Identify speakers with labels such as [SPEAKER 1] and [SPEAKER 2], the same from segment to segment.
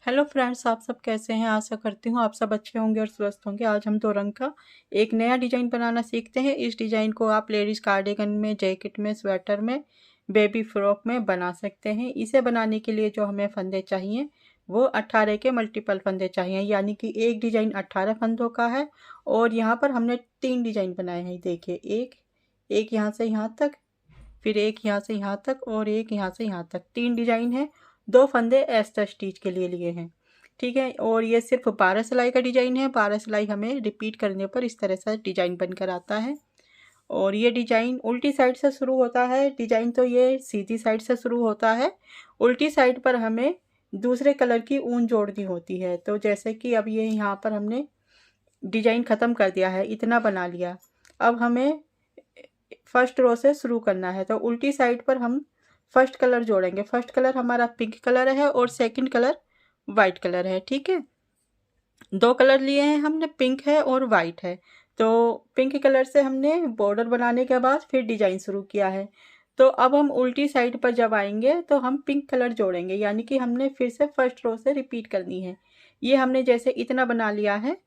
[SPEAKER 1] Hello friends, आप सब कैसे हैं। आशा करती हूँ आप सब अच्छे होंगे और स्वस्थ होंगे। आज हम 2 रंग का एक नया डिजाइन बनाना सीखते हैं। इस डिजाइन को आप लेडीज कार्डिगन में, जैकेट में, स्वेटर में, बेबी फ्रॉक में बना सकते हैं। इसे बनाने के लिए जो हमें फंदे चाहिए वो 18 के मल्टीपल फंदे चाहिए, यानी कि एक डिजाइन 18 फंदों का है। और यहाँ पर हमने 3 डिजाइन बनाए हैं। देखिए, एक यहाँ से यहाँ तक, फिर एक यहाँ से यहाँ तक और एक यहाँ से यहाँ तक, 3 डिजाइन है। 2 फंदे एस्तर स्टिच के लिए लिए हैं। ठीक है, और ये सिर्फ 12 सिलाई का डिजाइन है। 12 सिलाई हमें रिपीट करने पर इस तरह से डिजाइन बनकर आता है। और ये डिजाइन उल्टी साइड से शुरू होता है। डिजाइन तो ये सीधी साइड से शुरू होता है। उल्टी साइड पर हमें दूसरे कलर की ऊन जोड़नी होती है। तो जैसे कि अब ये यहाँ पर हमने डिजाइन ख़त्म कर दिया है, इतना बना लिया। अब हमें फर्स्ट रो से शुरू करना है। तो उल्टी साइड पर हम फर्स्ट कलर जोड़ेंगे। फर्स्ट कलर हमारा पिंक कलर है और सेकंड कलर वाइट कलर है। ठीक है, 2 कलर लिए हैं हमने, पिंक है और वाइट है। तो पिंक कलर से हमने बॉर्डर बनाने के बाद फिर डिजाइन शुरू किया है। तो अब हम उल्टी साइड पर जब आएंगे तो हम पिंक कलर जोड़ेंगे, यानी कि हमने फिर से फर्स्ट रो से रिपीट करनी है। ये हमने जैसे इतना बना लिया है।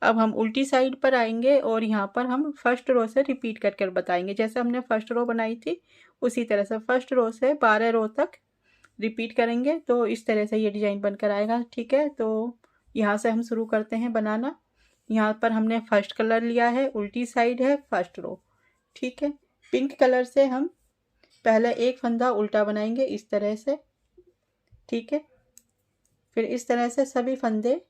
[SPEAKER 1] अब हम उल्टी साइड पर आएंगे और यहाँ पर हम फर्स्ट रो से रिपीट कर कर बताएंगे। जैसे हमने फर्स्ट रो बनाई थी उसी तरह से फर्स्ट रो से 12 रो तक रिपीट करेंगे। तो इस तरह से ये डिजाइन बनकर आएगा। ठीक है, तो यहाँ से हम शुरू करते हैं बनाना। यहाँ पर हमने फर्स्ट कलर लिया है, उल्टी साइड है, फर्स्ट रो। ठीक है, पिंक कलर से हम पहले एक फंदा उल्टा बनाएंगे इस तरह से। ठीक है, फिर इस तरह से सभी फंदे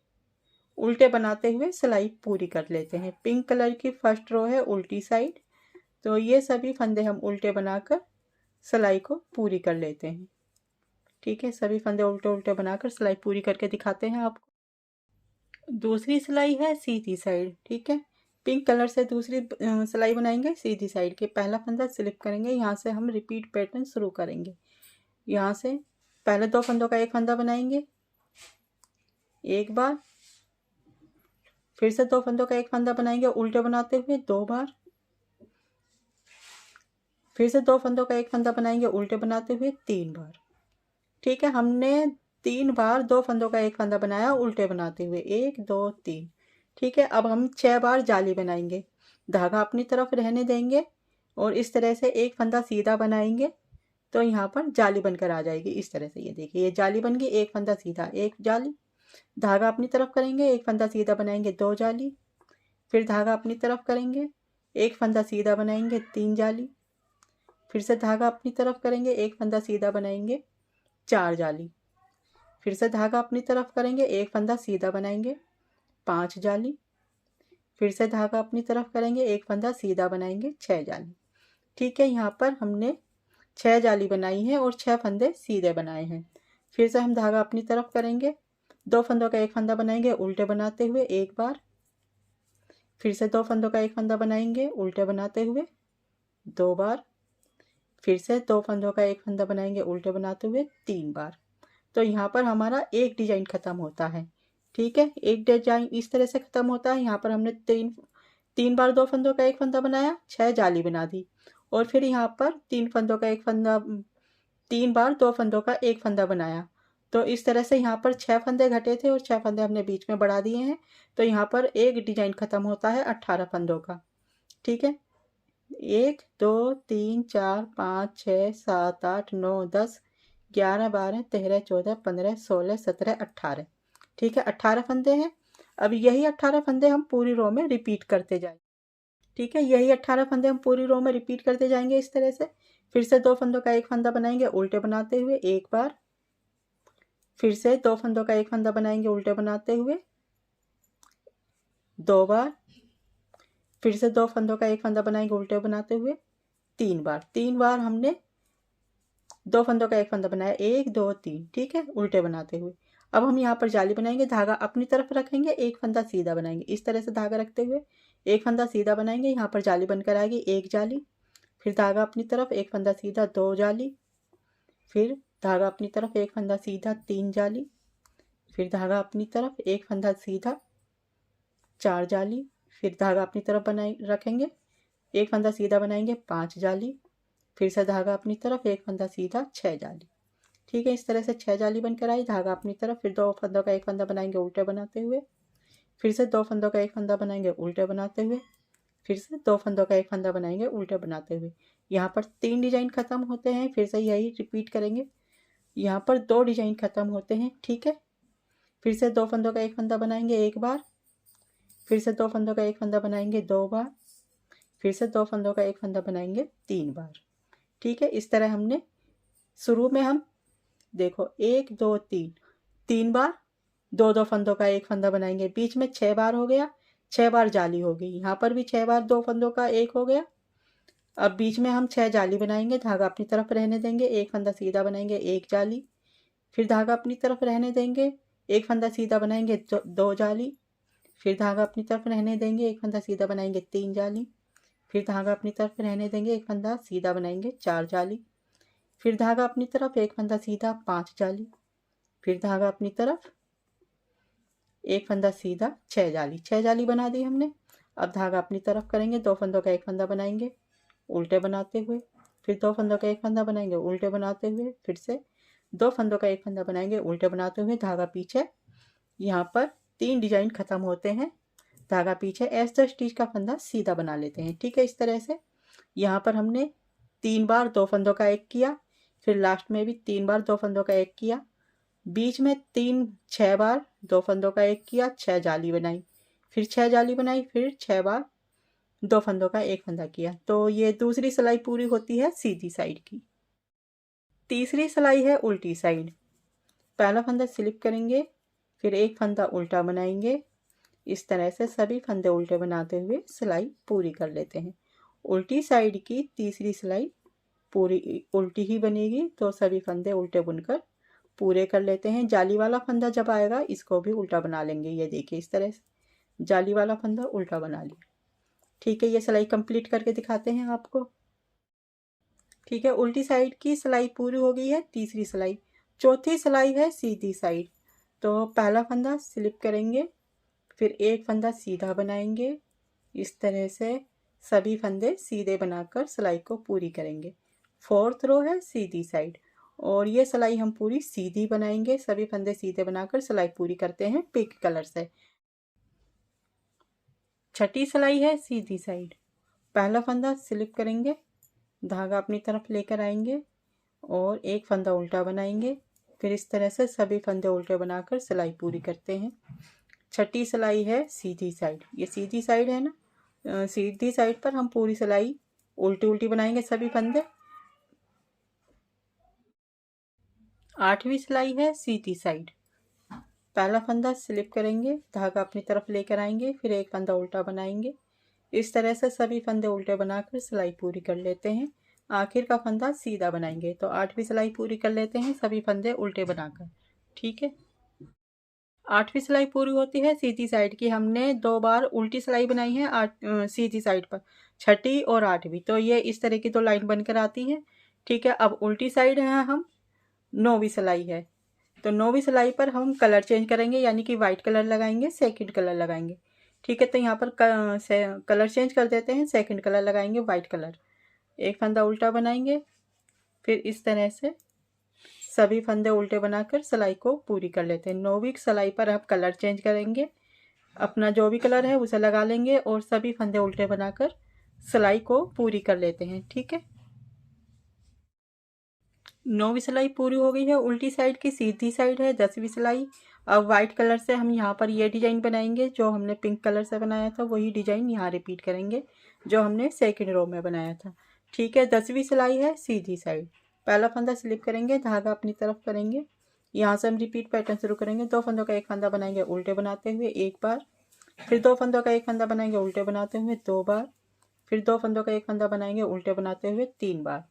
[SPEAKER 1] उल्टे बनाते हुए सिलाई पूरी कर लेते हैं। पिंक कलर की फर्स्ट रो है उल्टी साइड, तो ये सभी फंदे हम उल्टे बनाकर सिलाई को पूरी कर लेते हैं। ठीक है, सभी फंदे उल्टे उल्टे बनाकर सिलाई पूरी करके दिखाते हैं आपको। दूसरी सिलाई है सीधी साइड। ठीक है, पिंक कलर से दूसरी सिलाई बनाएंगे सीधी साइड के। पहला फंदा स्लिप करेंगे, यहाँ से हम रिपीट पैटर्न शुरू करेंगे। यहाँ से पहले 2 फंदों का एक फंदा बनाएंगे एक बार, फिर से 2 फंदों का एक फंदा बनाएंगे उल्टे बनाते हुए 2 बार, फिर से 2 फंदों का एक फंदा बनाएंगे उल्टे बनाते हुए 3 बार। ठीक है, हमने 3 बार 2 फंदों का एक फंदा बनाया उल्टे बनाते हुए, 1 2 3। ठीक है, अब हम 6 बार जाली बनाएंगे। धागा अपनी तरफ रहने देंगे और इस तरह से एक फंदा सीधा बनाएंगे तो यहाँ पर जाली बनकर आ जाएगी इस तरह से। ये देखिए, ये जाली बन गई। एक फंदा सीधा, एक जाली, धागा अपनी तरफ करेंगे, एक फंदा सीधा बनाएंगे, 2 जाली, फिर धागा अपनी तरफ करेंगे, एक फंदा सीधा बनाएंगे, 3 जाली, फिर से धागा अपनी तरफ करेंगे, एक फंदा सीधा बनाएंगे, 4 जाली, फिर से धागा अपनी तरफ करेंगे, एक फंदा सीधा बनाएंगे, 5 जाली, फिर से धागा अपनी तरफ करेंगे, एक फंदा सीधा बनाएंगे, 6 जाली। ठीक है, यहाँ पर हमने 6 जाली बनाई है और 6 फंदे सीधे बनाए हैं। फिर से हम धागा अपनी तरफ करेंगे, 2 फंदों का एक फंदा बनाएंगे उल्टे बनाते हुए एक बार, फिर से 2 फंदों का एक फंदा बनाएंगे उल्टे बनाते हुए 2 बार, फिर से 2 फंदों का एक फंदा बनाएंगे उल्टे बनाते हुए 3 बार। तो यहाँ पर हमारा एक डिजाइन खत्म होता है। ठीक है, एक डिजाइन इस तरह से खत्म होता है। यहाँ पर हमने तीन बार 2 फंदों का एक फंदा बनाया, 6 जाली बना दी। और फिर यहाँ पर 3 फंदों का एक फंदा, 3 बार 2 फंदों का एक फंदा बनाया। तो इस तरह से यहाँ पर 6 फंदे घटे थे और 6 फंदे हमने बीच में बढ़ा दिए हैं। तो यहाँ पर एक डिजाइन खत्म होता है 18 फंदों का। ठीक है, 1 2 3 4 5 6 7 8 9 10 11 12 13 14 15 16 17 18। ठीक है, 18 फंदे हैं। अब यही 18 फंदे हम पूरी रो में रिपीट करते जाएंगे। ठीक है, यही 18 फंदे हम पूरी रो में रिपीट करते जाएंगे इस तरह से। फिर से 2 फंदों का एक फंदा बनाएंगे उल्टे बनाते हुए एक बार, फिर से 2 फंदों का एक फंदा बनाएंगे उल्टे बनाते हुए 2 बार, फिर से 2 फंदों का एक फंदा बनाएंगे उल्टे बनाते हुए 3 बार। 3 बार हमने 2 फंदों का एक फंदा बनाया, 1 2 3। ठीक है, उल्टे बनाते हुए। अब हम यहाँ पर जाली बनाएंगे, धागा अपनी तरफ रखेंगे, एक फंदा सीधा बनाएंगे इस तरह से धागा रखते हुए एक फंदा सीधा बनाएंगे। यहाँ पर जाली बनकर आएगी, एक जाली, फिर धागा अपनी तरफ, एक फंदा सीधा, 2 जाली, फिर धागा अपनी तरफ, एक फंदा सीधा, 3 जाली, फिर धागा अपनी तरफ, एक फंदा सीधा, 4 जाली, फिर धागा अपनी तरफ बनाए रखेंगे, एक फंदा सीधा बनाएंगे, 5 जाली, फिर से धागा अपनी तरफ, एक फंदा सीधा, 6 जाली। ठीक है, इस तरह से 6 जाली बनकर आई। धागा अपनी तरफ, फिर 2 फंदों का एक फंदा बनाएंगे उल्टे बनाते हुए, फिर से 2 फंदों का एक फंदा बनाएंगे उल्टे बनाते हुए, फिर से 2 फंदों का एक फंदा बनाएंगे उल्टे बनाते हुए। यहाँ पर 3 डिजाइन खत्म होते हैं, फिर से यही रिपीट करेंगे। यहाँ पर 2 डिजाइन खत्म होते हैं, ठीक है। फिर से 2 फंदों का एक फंदा बनाएंगे एक बार, फिर से 2 फंदों का एक फंदा बनाएंगे 2 बार, फिर से 2 फंदों का एक फंदा बनाएंगे 3 बार, ठीक है। इस तरह हमने शुरू में हम देखो 1 2 3 3 बार 2 फंदों का एक फंदा बनाएंगे, बीच में 6 बार हो गया, 6 बार जाली हो गई। यहाँ पर भी 6 बार 2 फंदों का एक हो गया। अब बीच में हम 6 जाली बनाएंगे, धागा अपनी तरफ रहने देंगे, एक फंदा सीधा बनाएंगे, एक जाली, फिर धागा अपनी तरफ रहने देंगे, एक फंदा सीधा बनाएंगे 2 जाली, फिर धागा अपनी तरफ रहने देंगे, एक फंदा सीधा बनाएंगे 3 जाली, फिर धागा अपनी तरफ रहने देंगे, एक फंदा सीधा बनाएंगे 4 जाली, फिर धागा अपनी तरफ एक फंदा सीधा 5 जाली, फिर धागा अपनी तरफ एक फंदा सीधा 6 जाली, 6 जाली बना दी हमने। अब धागा अपनी तरफ करेंगे, 2 फंदों का एक फंदा बनाएंगे उल्टे बनाते हुए, फिर 2 फंदों का एक फंदा बनाएंगे उल्टे बनाते हुए, फिर से 2 फंदों का एक फंदा बनाएंगे उल्टे बनाते हुए, धागा पीछे। यहाँ पर 3 डिजाइन खत्म होते हैं, धागा पीछे, ऐसा स्टिच का फंदा सीधा बना लेते हैं, ठीक है। इस तरह से यहाँ पर हमने 3 बार 2 फंदों का एक किया, फिर लास्ट में भी 3 बार 2 फंदों का एक किया, बीच में 6 बार 2 फंदों का एक किया, 6 जाली बनाई, फिर 6 जाली बनाई, फिर 6 बार 2 फंदों का एक फंदा किया। तो ये दूसरी सिलाई पूरी होती है सीधी साइड की। तीसरी सिलाई है उल्टी साइड। पहला फंदा स्लिप करेंगे, फिर एक फंदा उल्टा बनाएंगे, इस तरह से सभी फंदे उल्टे बनाते हुए सिलाई पूरी कर लेते हैं। उल्टी साइड की तीसरी सिलाई पूरी उल्टी ही बनेगी, तो सभी फंदे उल्टे बुनकर पूरे कर लेते हैं। जाली वाला फंदा जब आएगा इसको भी उल्टा बना लेंगे, ये देखिए इस तरह से जाली वाला फंदा उल्टा बना लिया, ठीक है। ये सिलाई कंप्लीट करके दिखाते हैं आपको, ठीक है। उल्टी साइड की सिलाई पूरी हो गई है। तीसरी सिलाई, चौथी सिलाई है सीधी साइड। तो पहला फंदा स्लिप करेंगे, फिर एक फंदा सीधा बनाएंगे, इस तरह से सभी फंदे सीधे बनाकर सिलाई को पूरी करेंगे। फोर्थ रो है सीधी साइड, और ये सिलाई हम पूरी सीधी बनाएंगे, सभी फंदे सीधे बनाकर सिलाई पूरी करते हैं पिंक कलर से। छठी सिलाई है सीधी साइड। पहला फंदा स्लिप करेंगे, धागा अपनी तरफ लेकर आएंगे और एक फंदा उल्टा बनाएंगे, फिर इस तरह से सभी फंदे उल्टे बनाकर सिलाई पूरी करते हैं। छठी सिलाई है सीधी साइड। ये सीधी साइड है ना, सीधी साइड पर हम पूरी सिलाई उल्टी उल्टी बनाएंगे सभी फंदे। आठवीं सिलाई है सीधी साइड। पहला फंदा स्लिप करेंगे, धागा अपनी तरफ लेकर आएंगे, फिर एक फंदा उल्टा बनाएंगे, इस तरह से सभी फंदे उल्टे बनाकर सिलाई पूरी कर लेते हैं। आखिर का फंदा सीधा बनाएंगे, तो 8वीं सिलाई पूरी कर लेते हैं सभी फंदे उल्टे बनाकर, ठीक है। 8वीं सिलाई पूरी होती है सीधी साइड की। हमने 2 बार उल्टी सिलाई बनाई है सीधी साइड पर, छठी और 8वीं। तो ये इस तरह की 2 लाइन बनकर आती है, ठीक है। अब उल्टी साइड है, हम 9वीं सिलाई है, तो 9वीं सिलाई पर हम कलर चेंज करेंगे, यानी कि वाइट कलर लगाएंगे, सेकंड कलर लगाएंगे, ठीक है। तो यहाँ पर कलर चेंज कर देते हैं, सेकंड कलर लगाएंगे वाइट कलर। एक फंदा उल्टा बनाएंगे, फिर इस तरह से सभी फंदे उल्टे बनाकर सिलाई को पूरी कर लेते हैं। 9वीं सिलाई पर अब कलर चेंज करेंगे, अपना जो भी कलर है उसे लगा लेंगे और सभी फंदे उल्टे बनाकर सिलाई को पूरी कर लेते हैं, ठीक है। 9वीं सिलाई पूरी हो गई है उल्टी साइड की। सीधी साइड है 10वीं सिलाई। अब वाइट कलर से हम यहाँ पर ये डिजाइन बनाएंगे, जो हमने पिंक कलर से बनाया था वही डिजाइन यहाँ रिपीट करेंगे जो हमने सेकंड रो में बनाया था, ठीक है। 10वीं सिलाई है सीधी साइड। पहला फंदा स्लिप करेंगे, धागा अपनी तरफ करेंगे, यहाँ से हम रिपीट पैटर्न शुरू करेंगे। 2 फंदों का एक फंदा बनाएंगे उल्टे बनाते हुए एक बार, फिर 2 फंदों का एक फंदा बनाएंगे उल्टे बनाते हुए 2 बार, फिर 2 फंदों का एक फंदा बनाएंगे उल्टे बनाते हुए 3 बार।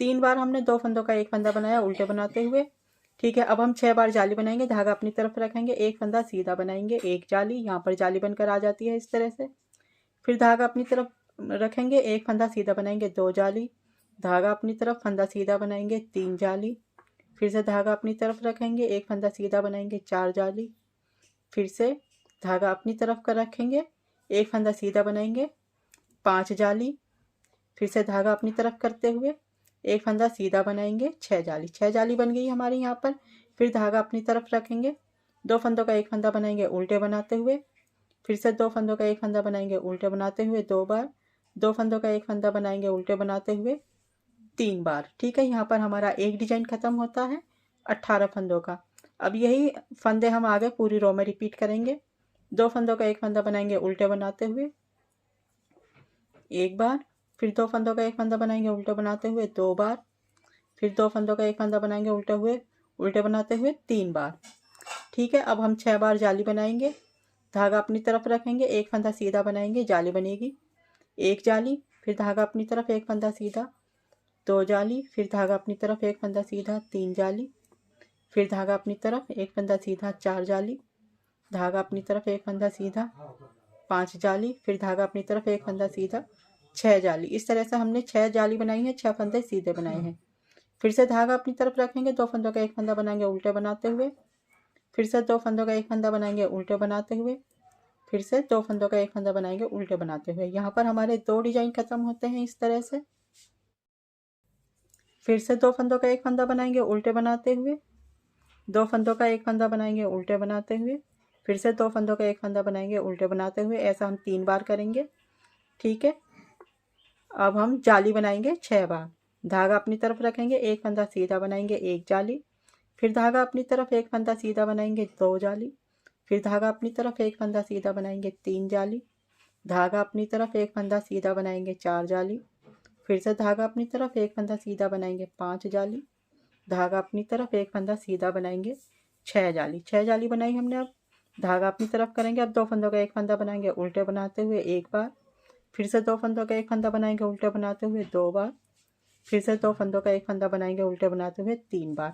[SPEAKER 1] 3 बार हमने 2 फंदों का एक फंदा बनाया उल्टे बनाते हुए, ठीक है। अब हम 6 बार जाली बनाएंगे, धागा अपनी तरफ रखेंगे, एक फंदा सीधा बनाएंगे, एक जाली, यहाँ पर जाली बनकर आ जाती है इस तरह से। फिर धागा अपनी तरफ रखेंगे, एक फंदा सीधा बनाएंगे 2 जाली, धागा अपनी तरफ, फंदा सीधा बनाएंगे 3 जाली, फिर से धागा अपनी तरफ रखेंगे, एक फंदा सीधा बनाएंगे 4 जाली, फिर से धागा अपनी तरफ कर रखेंगे, एक फंदा सीधा बनाएंगे 5 जाली, फिर से धागा अपनी तरफ करते हुए एक फंदा सीधा बनाएंगे, 6 जाली, 6 जाली बन गई हमारी यहाँ पर। फिर धागा अपनी तरफ रखेंगे, 2 फंदों का एक फंदा बनाएंगे उल्टे बनाते हुए, फिर से 2 फंदों का एक फंदा बनाएंगे उल्टे बनाते हुए 2 बार, 2 फंदों का एक फंदा बनाएंगे उल्टे बनाते हुए 3 बार। ठीक है, यहाँ पर हमारा एक डिजाइन खत्म होता है 18 फंदों का। अब यही फंदे हम आगे पूरी रो में रिपीट करेंगे। 2 फंदों का एक फंदा बनाएंगे उल्टे बनाते हुए 1 बार, फिर 2 फंदों का एक फंदा बनाएंगे उल्टे बनाते हुए 2 बार, फिर 2 फंदों का एक फंदा बनाएंगे उल्टे बनाते हुए 3 बार। ठीक है, अब हम 6 बार जाली बनाएंगे। धागा अपनी तरफ रखेंगे, एक फंदा सीधा बनाएंगे, जाली बनेगी, 1 जाली, फिर धागा अपनी तरफ एक फंदा सीधा, 2 जाली, फिर धागा अपनी तरफ एक फंदा सीधा, 3 जाली, फिर धागा अपनी तरफ एक फंदा सीधा, 4 जाली, धागा अपनी तरफ एक फंदा सीधा, 5 जाली, फिर धागा अपनी तरफ एक फंदा सीधा, 6 जाली। इस तरह से हमने 6 जाली बनाई है, 6 फंदे सीधे बनाए हैं। फिर से धागा अपनी तरफ रखेंगे, 2 फंदों का एक फंदा बनाएंगे उल्टे बनाते हुए, फिर से 2 फंदों का एक फंदा बनाएंगे उल्टे बनाते हुए, फिर से 2 फंदों का एक फंदा बनाएंगे उल्टे बनाते हुए। यहाँ पर हमारे 2 डिजाइन खत्म होते हैं इस तरह से। फिर से 2 फंदों का एक फंदा बनाएंगे उल्टे बनाते हुए, 2 फंदों का एक फंदा बनाएंगे उल्टे बनाते हुए, फिर से 2 फंदों का एक फंदा बनाएंगे उल्टे बनाते हुए। ऐसा हम 3 बार करेंगे। ठीक है, अब हम जाली बनाएंगे 6 बार। धागा अपनी तरफ रखेंगे, एक फंदा सीधा बनाएंगे, 1 जाली, फिर धागा अपनी तरफ एक फंदा सीधा बनाएंगे, 2 जाली, फिर धागा अपनी तरफ एक फंदा सीधा बनाएंगे, 3 जाली, धागा अपनी तरफ एक फंदा सीधा बनाएंगे, 4 जाली, फिर से धागा अपनी तरफ एक फंदा सीधा बनाएंगे, 5 जाली, धागा अपनी तरफ एक फंदा सीधा बनाएंगे, 6 जाली, 6 जाली बनाई हमने। अब धागा अपनी तरफ करेंगे, अब 2 फंदों का एक फंदा बनाएंगे उल्टे बनाते हुए 1 बार, फिर से 2 फंदों का एक फंदा बनाएंगे उल्टे बनाते हुए 2 बार, फिर से 2 फंदों का एक फंदा बनाएंगे उल्टे बनाते हुए 3 बार।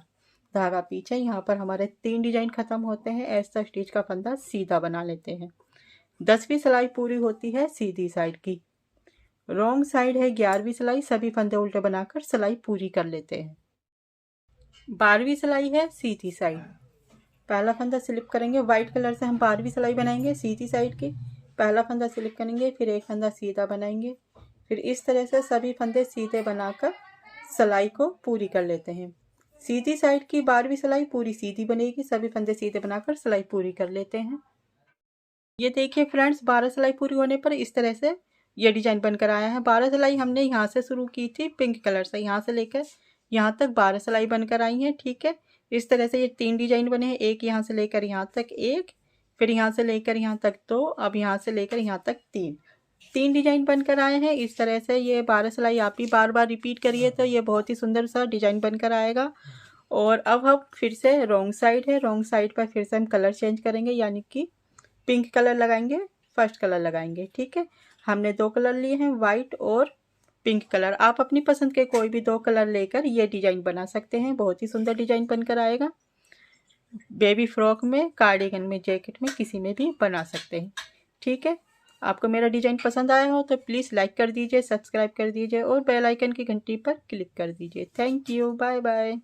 [SPEAKER 1] धागा पीछे। यहाँ पर हमारे 3 डिजाइन खत्म होते हैं। ऐसा स्टिच का फंदा सीधा बना लेते हैं। 10वीं सिलाई पूरी होती है सीधी साइड की। रॉन्ग साइड है 11वीं सिलाई। सभी फंदे उल्टे बनाकर सिलाई पूरी कर लेते हैं। 12वीं सिलाई है सीधी साइड। पहला फंदा स्लिप करेंगे, व्हाइट कलर से हम 12वीं सिलाई बनाएंगे सीधी साइड की। पहला फंदा स्लिप करेंगे, फिर एक फंदा सीधा बनाएंगे, फिर इस तरह से सभी फंदे सीधे बनाकर सिलाई को पूरी कर लेते हैं। सीधी साइड की 12वीं सिलाई पूरी सीधी बनेगी। सभी फंदे सीधे बनाकर सिलाई पूरी कर लेते हैं। ये देखिए फ्रेंड्स, 12 सिलाई पूरी होने पर इस तरह से ये डिजाइन बनकर आया है। 12 सिलाई हमने यहाँ से शुरू की थी पिंक कलर से, यहाँ से लेकर यहाँ तक 12 सिलाई बनकर आई है। ठीक है, इस तरह से ये 3 डिजाइन बने हैं। एक यहाँ से लेकर यहाँ तक एक, फिर यहाँ से लेकर यहाँ तक 2, अब यहाँ से लेकर यहाँ तक 3 डिजाइन बनकर आए हैं। इस तरह से ये 12 सिलाई आप ही बार बार रिपीट करिए तो ये बहुत ही सुंदर सा डिजाइन बनकर आएगा। और अब हम फिर से रॉन्ग साइड है, रॉन्ग साइड पर फिर से हम कलर चेंज करेंगे, यानी कि पिंक कलर लगाएंगे, फर्स्ट कलर लगाएंगे। ठीक है, हमने 2 कलर लिए हैं, वाइट और पिंक कलर। आप अपनी पसंद के कोई भी 2 कलर लेकर ये डिजाइन बना सकते हैं। बहुत ही सुंदर डिजाइन बनकर आएगा। बेबी फ्रॉक में, कार्डिगन में, जैकेट में, किसी में भी बना सकते हैं। ठीक है, आपको मेरा डिजाइन पसंद आया हो तो प्लीज़ लाइक कर दीजिए, सब्सक्राइब कर दीजिए और बेल आइकन की घंटी पर क्लिक कर दीजिए। Thank you, bye bye.